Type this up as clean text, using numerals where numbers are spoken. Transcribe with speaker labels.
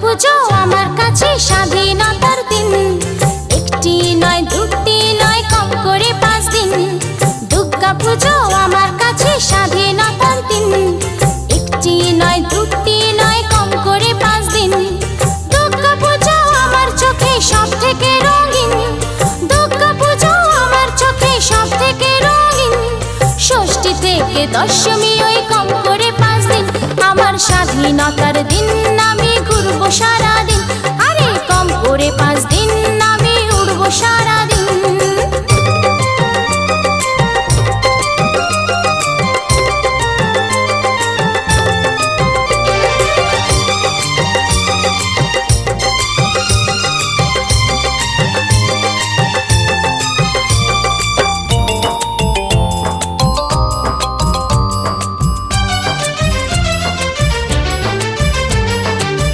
Speaker 1: পুজো আমার কাছে স্বাধীনতার দিন। একটি নয় দুটি নয় কম করে 5 দিন। দুর্গা পুজো আমার কাছে স্বাধীনতার দিন। একটি নয় দুটি নয় কম করে 5 দিন। দুর্গা পুজো আমার চোখে সব থেকে রঙিন। দুর্গা পুজো আমার চোখে সব থেকে রঙিন। ষষ্ঠী থেকে দশমী ওই কম করে 5 দিন। আমার স্বাধীনতার দিন।